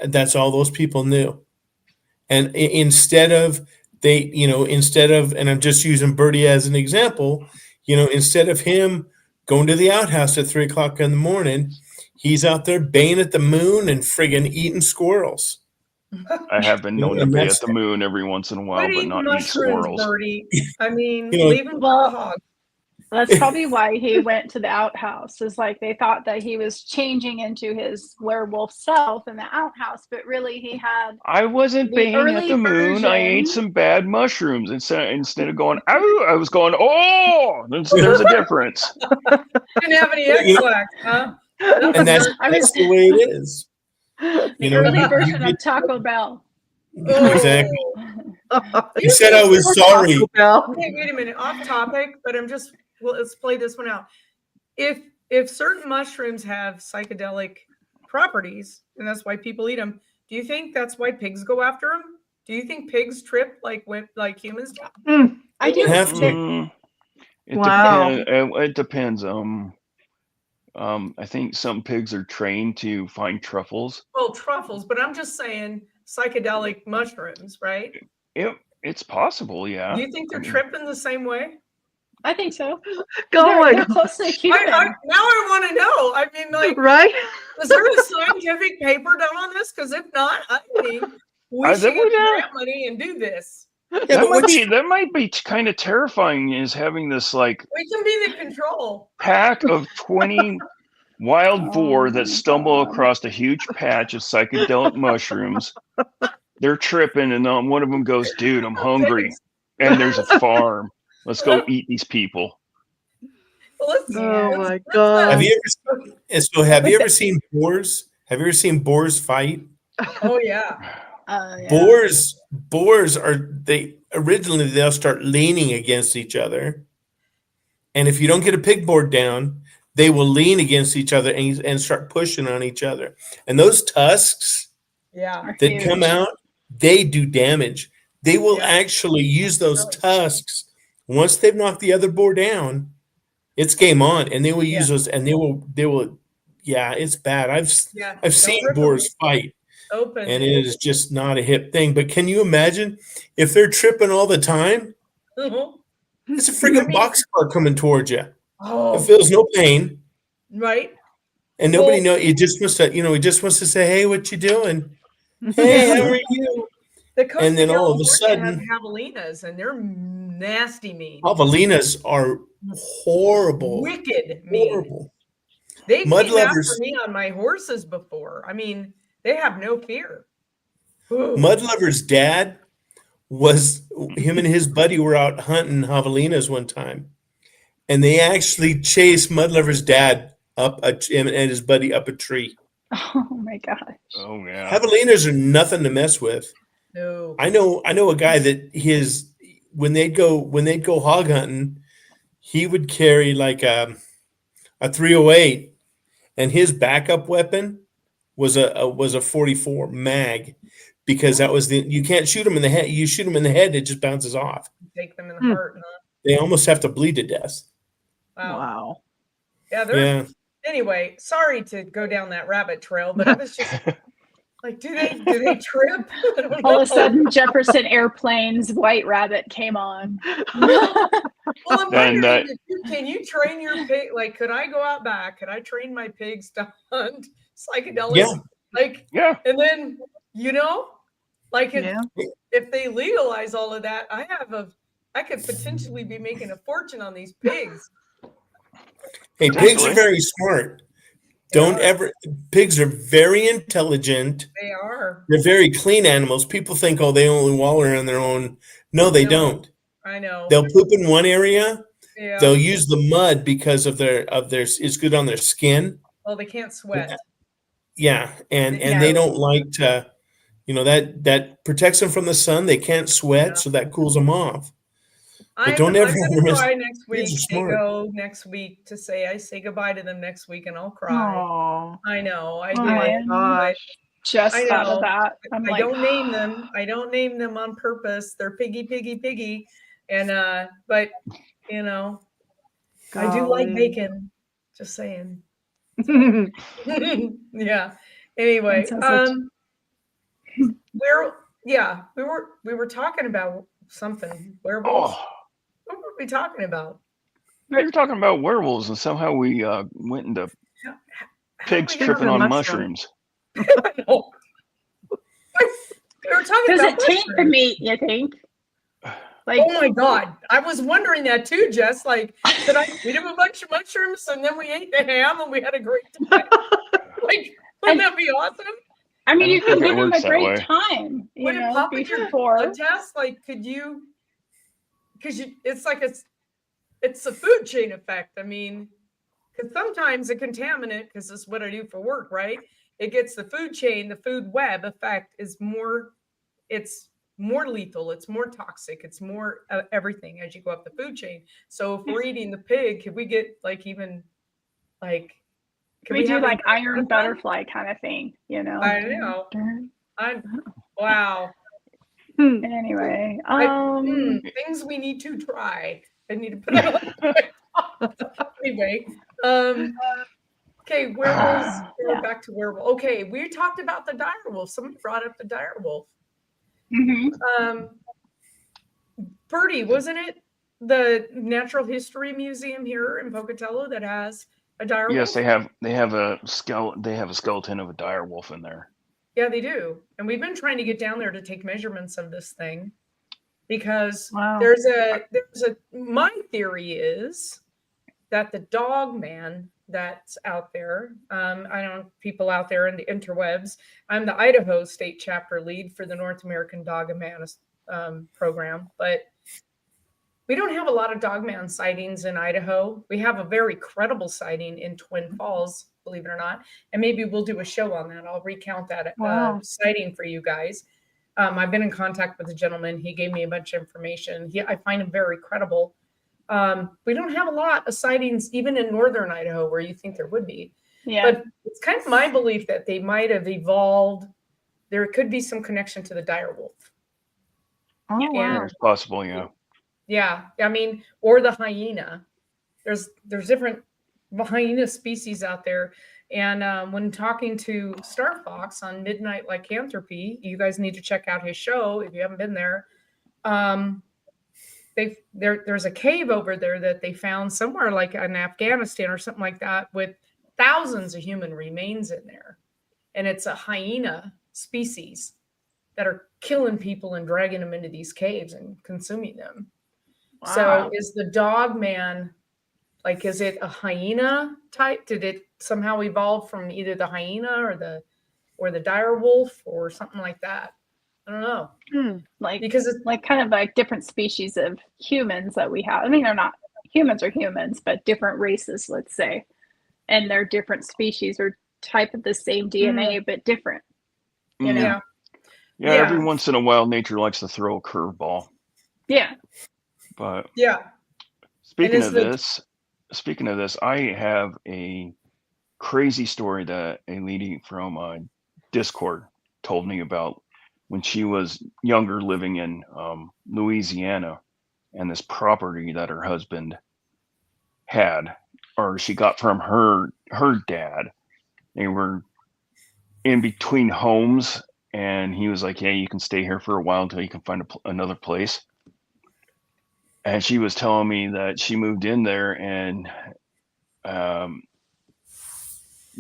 that's all those people knew. And instead of, and I'm just using Birdie as an example, instead of him going to the outhouse at 3:00 in the morning, he's out there baying at the moon and friggin' eating squirrels. I have been known to bay at the moon every once in a while, but not eat squirrels. Birdie. I mean, leave him the hog. That's probably why he went to the outhouse. Is like they thought that he was changing into his werewolf self in the outhouse, but really he had I wasn't the baying at early the moon. I ate version. some bad mushrooms instead of going ow. I was going oh. There's a difference. Didn't have any You know, X-Lax, huh? and that's I was the way it is. the You know, early you version get of Taco Bell. exactly. Oh. He said I was sorry. Okay, wait a minute, off topic, but let's play this one out. If certain mushrooms have psychedelic properties, and that's why people eat them, do you think that's why pigs go after them? Do you think pigs trip like humans do? I do. Have to. Wow. It depends. I think some pigs are trained to find truffles. Well, truffles, but I'm just saying psychedelic mushrooms, right? It's possible, yeah. Do you think they're tripping the same way? I think so. Go They're close to human. Now I want to know. I mean, like, right? is there a scientific paper done on this? Because if not, I think we should get grant money and do this. Yeah, that might be kind of terrifying. Is having this like We can be the control. pack of 20 wild boar that my stumble God. across a huge patch of psychedelic mushrooms. They're tripping, and one of them goes, "Dude, I'm hungry, and there's a farm. Let's go eat these people." Oh my God. Have you ever seen boars? Have you ever seen boars fight? Oh yeah. Yeah. Boars they'll start leaning against each other, and if you don't get a pig board down, they will lean against each other and start pushing on each other. And those tusks that come out, they do damage. They will actually use those tusks once they've knocked the other boar down. It's game on, and they will use those, and they will. Yeah, it's bad. I've seen boars fight. Open. And it is just not a hip thing. But can you imagine if they're tripping all the time? It's a freaking boxcar coming towards you. Oh. It feels no pain. Right. And nobody knows. He just wants to say, "Hey, what you doing? Hey, how are you?" And then all of a sudden, have javelinas, and they're nasty mean. Javelinas are horrible. Wicked mean. Horrible. They Mud came lovers. after me on my horses before. I mean, they have no fear. Ooh. Mud Lover's dad him and his buddy were out hunting javelinas one time, and they actually chased Mud Lover's dad and his buddy up a tree. Oh my gosh. Oh yeah. Javelinas are nothing to mess with. No. I know a guy that when they'd go hog hunting, he would carry like a 308, and his backup weapon was a 44 mag, because that was you can't shoot them in the head. You shoot them in the head, it just bounces off. Take them in the heart, huh? They almost have to bleed to death. Wow. Yeah. Anyway, sorry to go down that rabbit trail, but it was just like, do they trip? All of a sudden, Jefferson Airplane's White Rabbit came on. Well, I'm wondering, can you train your pig? Like, could I go out back? Could I train my pigs to hunt psychedelics? Yeah. Like, and then, like if they legalize all of that, I could potentially be making a fortune on these pigs. Hey, pigs are very smart. Pigs are very intelligent. They are. They're very clean animals. People think, they only wallow on their own. No, they don't. I know. They'll poop in one area. Yeah. They'll use the mud because of their it's good on their skin. Well, they can't sweat. Yeah, and they don't like to, that protects them from the sun. They can't sweat, so that cools them off. But I'm going to try next week. They go next week to I say goodbye to them next week, and I'll cry. Aww. I know. I Oh my gosh. Just thought of that. I don't name them. I don't name them on purpose. They're piggy. And but I do like bacon. Just saying. Yeah. Anyway, we were talking about something. Werewolves. What were we talking about? We were talking about werewolves, and somehow we went into pigs tripping on mushrooms. We were talking Does about it taint the meat, you think? Like, Oh my God. I was wondering that too, Jess. Like, did I feed him a bunch of mushrooms and then we ate the ham and we had a great time? Like, wouldn't that be awesome? I mean, I you don't could think it give them a works that great way. time, Would it pop in your before. blood test? Like, could you, because it's like it's a food chain effect. I mean, because sometimes a contaminant, because this is what I do for work, right? It gets the food chain, the food web effect is more, it's more lethal, it's more toxic, it's more everything as you go up the food chain. So if we're eating the pig, could we get like even like, could We do have like even iron more fun? butterfly kind of thing, you know? I know. Wow. Anyway, Things we need to try. I need to put it on. Anyway, okay, werewolves. We're Yeah. back to werewolf. Okay, we talked about the dire wolf. Somebody brought up the dire wolf. mhm. Birdie, wasn't it the Natural History Museum here in Pocatello that has a dire Yes, wolf? they have a skeleton of a dire wolf in there. Yeah, they do. And we've been trying to get down there to take measurements of this thing because Wow. my theory is that the dog man that's out there, I don't people out there in the interwebs. I'm the Idaho state chapter lead for the North American Dog and Man program, but we don't have a lot of dogman sightings in Idaho. We have a very credible sighting in Twin Falls, believe it or not. And maybe we'll do a show on that. I'll recount that Wow. sighting for you guys. I've been in contact with a gentleman. He gave me a bunch of information. I find him very credible. We don't have a lot of sightings, even in northern Idaho, where you think there would be. Yeah. But it's kind of my belief that they might have evolved. There could be some connection to the dire wolf. Oh, Yeah. wow. It's possible, yeah. Yeah, I mean, or the hyena. There's different hyena species out there. And when talking to Star Fox on Midnight Lycanthropy, you guys need to check out his show if you haven't been there. There's a cave over there that they found somewhere like in Afghanistan or something like that with thousands of human remains in there. And it's a hyena species that are killing people and dragging them into these caves and consuming them. Wow. So is the dog man, like, is it a hyena type? Did it somehow evolve from either the hyena or the dire wolf or something like that? I don't know. Like, Because it's like kind of like different species of humans that we have. I mean, they're not humans are humans, but different races, let's say. And they're different species or type of the same DNA, but different. You know? yeah. Yeah, Yeah. every once in a while, nature likes to throw a curveball. Yeah. But Yeah. speaking is of the- this, I have a crazy story that a lady from Discord told me about when she was younger, living in Louisiana, and this property that her husband had, or she got from her dad. They were in between homes, and he was like, "Yeah, you can stay here for a while until you can find another place." And she was telling me that she moved in there, and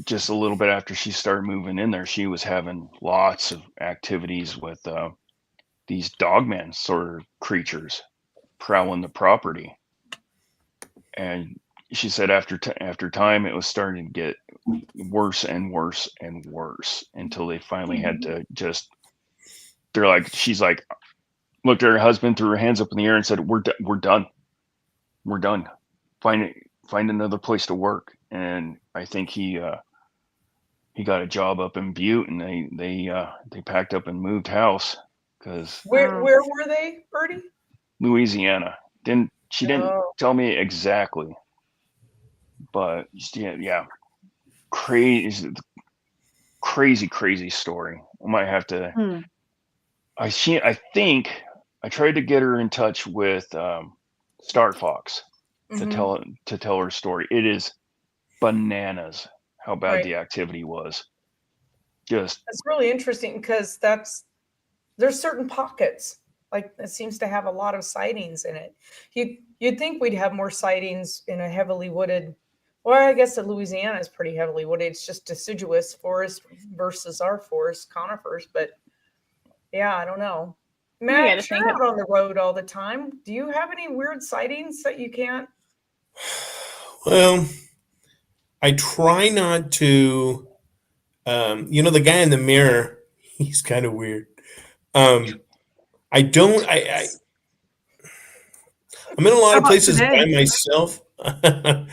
just a little bit after she started moving in there, she was having lots of activities with these dogman sort of creatures prowling the property. And she said after time, it was starting to get worse and worse and worse until they finally had to just. She's like, looked at her husband, threw her hands up in the air, and said, "We're done. We're done. Find another place to work." And I think he got a job up in Butte, and they packed up and moved house because where were they, Birdie? Louisiana. She didn't Oh. tell me exactly, but yeah, crazy story. I might have to. I think I tried to get her in touch with Star Fox to tell her story. It is bananas how bad Right. the activity was. That's really interesting because there's certain pockets like it seems to have a lot of sightings in it. You'd think we'd have more sightings in a heavily wooded. Well, I guess that Louisiana is pretty heavily wooded. It's just deciduous forest versus our forest conifers. But yeah, I don't know. Max, think you're out on the road all the time. Do you have any weird sightings that you can't? Well, I try not to. The guy in the mirror, he's kind of weird. I don't. I'm in a lot How of about places by today? myself. I'm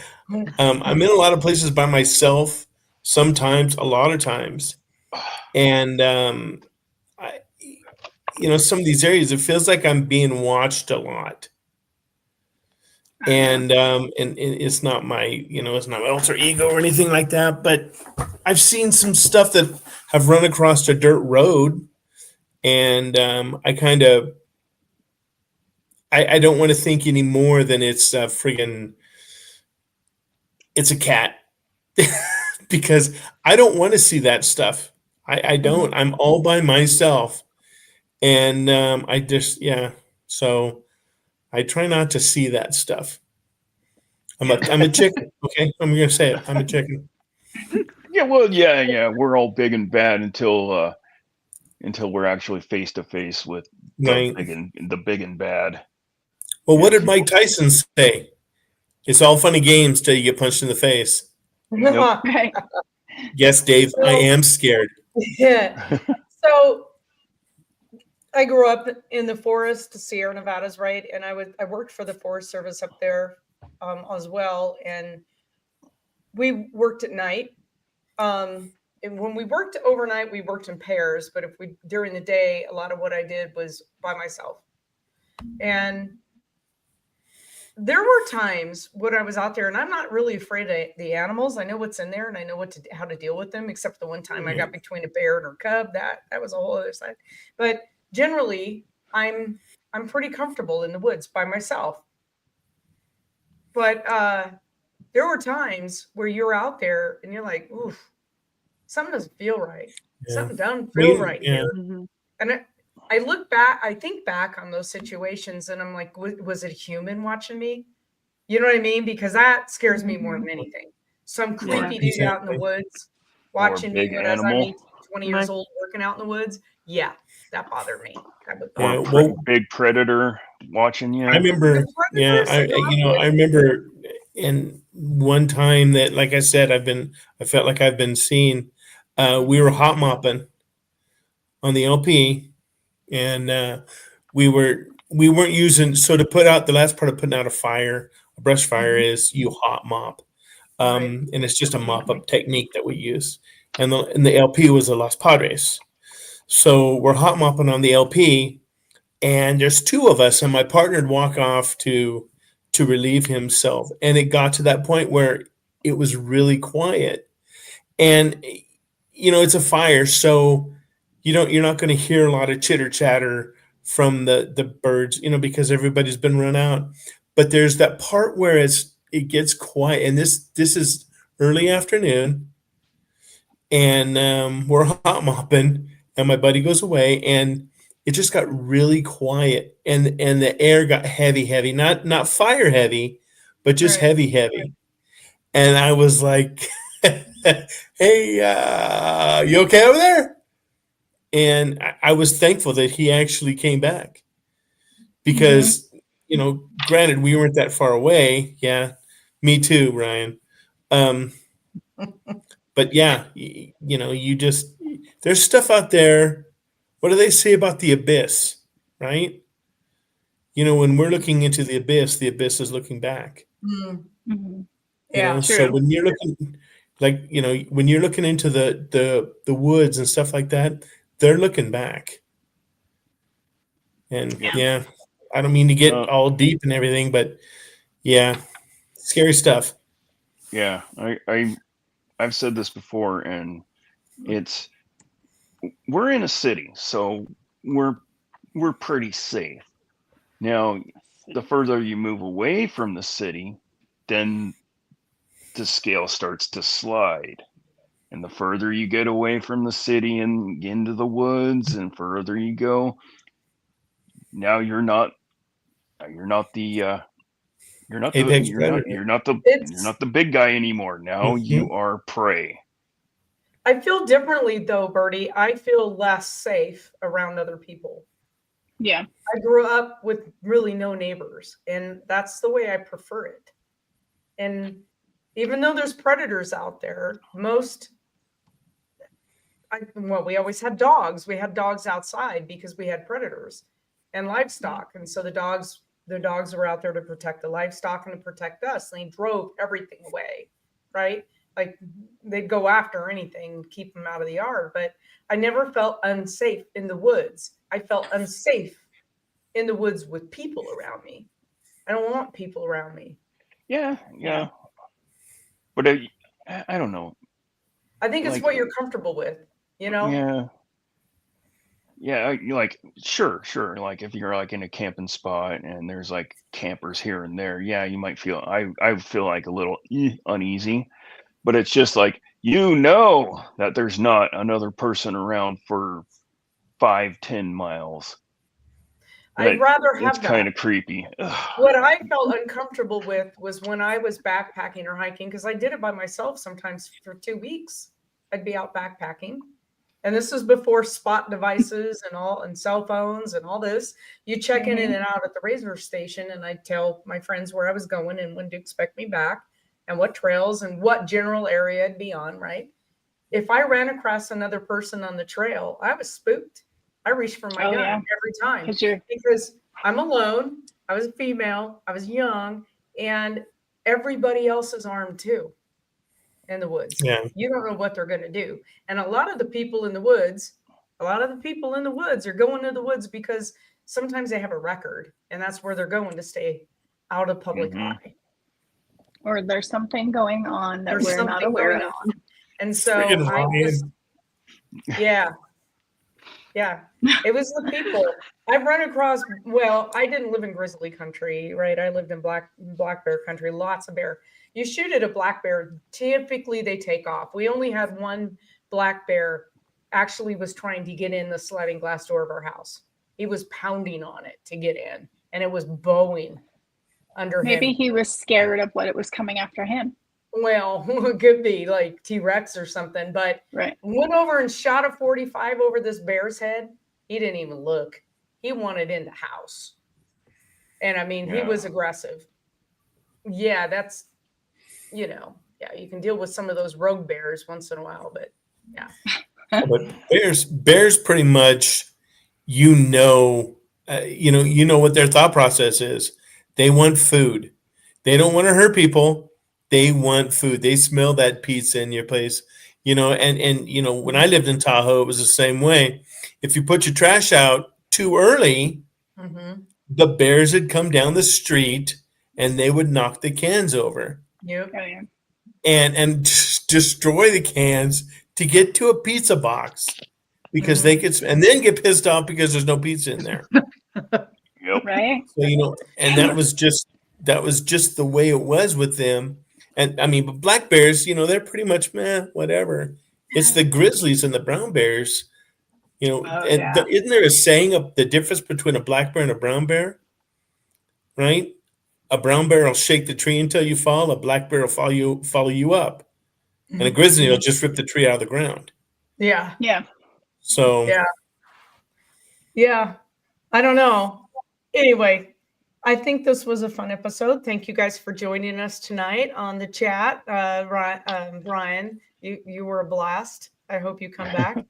in a lot of places by myself. Sometimes, a lot of times, and I, some of these areas, it feels like I'm being watched a lot. And it's not it's not my alter ego or anything like that, but I've seen some stuff that have run across a dirt road, and I don't want to think any more than it's it's a cat. Because I don't want to see that stuff. I don't. I'm all by myself, and I just so I try not to see that stuff. I'm a chicken. Okay, I'm gonna say it. I'm a chicken. Yeah, well, yeah. We're all big and bad until we're actually face to face with Right. the big and bad. Well, what Yeah. did Mike Tyson say? It's all fun and games till you get punched in the face. Yep. Right. Yes, Dave, I So- am scared. Yeah. So I grew up in the forest, Sierra Nevadas, right? And I worked for the Forest Service up there as well. And we worked at night. And when we worked overnight, we worked in pairs. But if we during the day, a lot of what I did was by myself. And there were times when I was out there, and I'm not really afraid of the animals. I know what's in there, and I know how to deal with them. Except the one time I got between a bear and her cub, that was a whole other side. But generally, I'm pretty comfortable in the woods by myself. But there were times where you're out there and you're like, oof, something doesn't feel right. Yeah. Something doesn't feel right Yeah. here. Mhm. And I look back, I think back on those situations, and I'm like, was it a human watching me? You know what I mean? Because that scares me more than anything. Some creepy dude out in the Exactly. woods Or a watching me big when I'm animal. 20 years old working out in the woods. Yeah, that bothered me. That would Or Yeah, bother me. well, big predator watching you. I remember. The predators, I remember in one time that, like I said, I felt like I've been seen. We were hot mopping on the LP, and we weren't using, so to put out the last part of putting out a brush fire is you hot mop, Right. and it's just a mop up technique that we use. And the LP was the Los Padres, so we're hot mopping on the LP, and there's two of us, and my partner would walk off to relieve himself, and it got to that point where it was really quiet, and it's a fire, so you're not going to hear a lot of chitter chatter from the birds, because everybody's been run out. But there's that part where it gets quiet, and this is early afternoon, and we're hot mopping, and my buddy goes away, and it just got really quiet, and the air got heavy, not fire heavy, but just Right. heavy. And I was like, hey, you okay over there? And I was thankful that he actually came back, because, granted, we weren't that far away. Yeah, me too, Ryan. But yeah, there's stuff out there. What do they say about the abyss, right? When we're looking into the abyss is looking back. Mhm. Yeah. So when you're looking, when you're looking into the woods and stuff like that, they're looking back. And Yep. I don't mean to get all deep and everything, but yeah, scary stuff. Yeah, I've said this before, and we're in a city, so we're pretty safe. Now, the further you move away from the city, then the scale starts to slide. And the further you get away from the city and into the woods, and further you go, now you're not the Apex predator. you're not the big guy anymore. Now you are prey. I feel differently though, Bertie. I feel less safe around other people. Yeah. I grew up with really no neighbors, and that's the way I prefer it. And even though there's predators out there, we always had dogs. We had dogs outside because we had predators and livestock. And so the dogs were out there to protect the livestock and to protect us. And they drove everything away, right? Like they'd go after anything, keep them out of the yard. But I never felt unsafe in the woods. I felt unsafe in the woods with people around me. I don't want people around me. Yeah. But I don't know. I think it's Like, what you're comfortable with, you know? Yeah. Like, sure. Like if you're like in a camping spot and there's like campers here and there, yeah, you might feel, I feel like a little uneasy, but it's just like, that there's not another person around for 5-10 miles. I'd rather It's have that. kind of creepy. Ugh. What I felt uncomfortable with was when I was backpacking or hiking, because I did it by myself sometimes for 2 weeks. I'd be out backpacking. And this was before spot devices and cell phones and all this. You check in and out at the razor station, and I'd tell my friends where I was going and when to expect me back and what trails and what general area I'd be on, right? If I ran across another person on the trail, I was spooked. I reached for my gun every time because I'm alone. I was a female. I was young, and everybody else is armed too in the woods. Yeah. You don't know what they're going to do. And a lot of the people in the woods are going to the woods because sometimes they have a record, and that's where they're going to stay out of public eye. Or there's something going on that we're not aware of. And so yeah, it was the people. I've run across, I didn't live in grizzly country, right? I lived in black bear country, lots of bear. You shoot at a black bear, typically they take off. We only had one black bear actually was trying to get in the sliding glass door of our house. He was pounding on it to get in, and it was bowing under him. Maybe he was scared of what it was coming after him. Well, it could be like T-Rex or something, but went over and shot a 45 over this bear's head. He didn't even look. He wanted in the house. And I mean, he was aggressive. Yeah, that's, you can deal with some of those rogue bears once in a while, but yeah. But bears pretty much, what their thought process is. They want food. They don't want to hurt people. They want food. They smell that pizza in your place, and when I lived in Tahoe, it was the same way. If you put your trash out too early, the bears would come down the street and they would knock the cans over. Yep. And destroy the cans to get to a pizza box because they could, and then get pissed off because there's no pizza in there. Right. So, and that was just the way it was with them. And I mean, but black bears, they're pretty much whatever. It's the grizzlies and the brown bears, isn't there a saying of the difference between a black bear and a brown bear? Right? A brown bear will shake the tree until you fall. A black bear will follow you up, and a grizzly will just rip the tree out of the ground. Yeah. So. Yeah. I don't know. Anyway. I think this was a fun episode. Thank you guys for joining us tonight on the chat. Ryan, you were a blast. I hope you come back.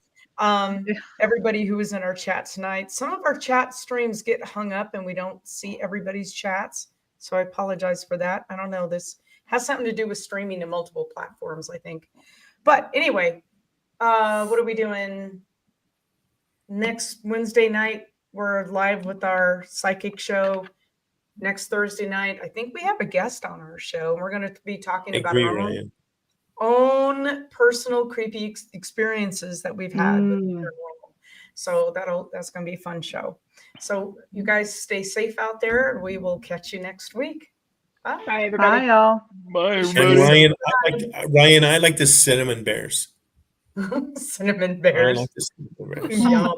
Everybody who was in our chat tonight, some of our chat streams get hung up and we don't see everybody's chats. So I apologize for that. I don't know. This has something to do with streaming to multiple platforms, I think. But anyway, what are we doing next Wednesday night? We're live with our psychic show. Next Thursday night, I think we have a guest on our show. We're going to be talking about our own personal creepy experiences that we've had. So that's going to be a fun show. So you guys stay safe out there, and we will catch you next week. Bye, everybody. Bye, y'all. Bye, everybody. Ryan, I like the cinnamon bears. Cinnamon bears. I like the cinnamon bears. Yum.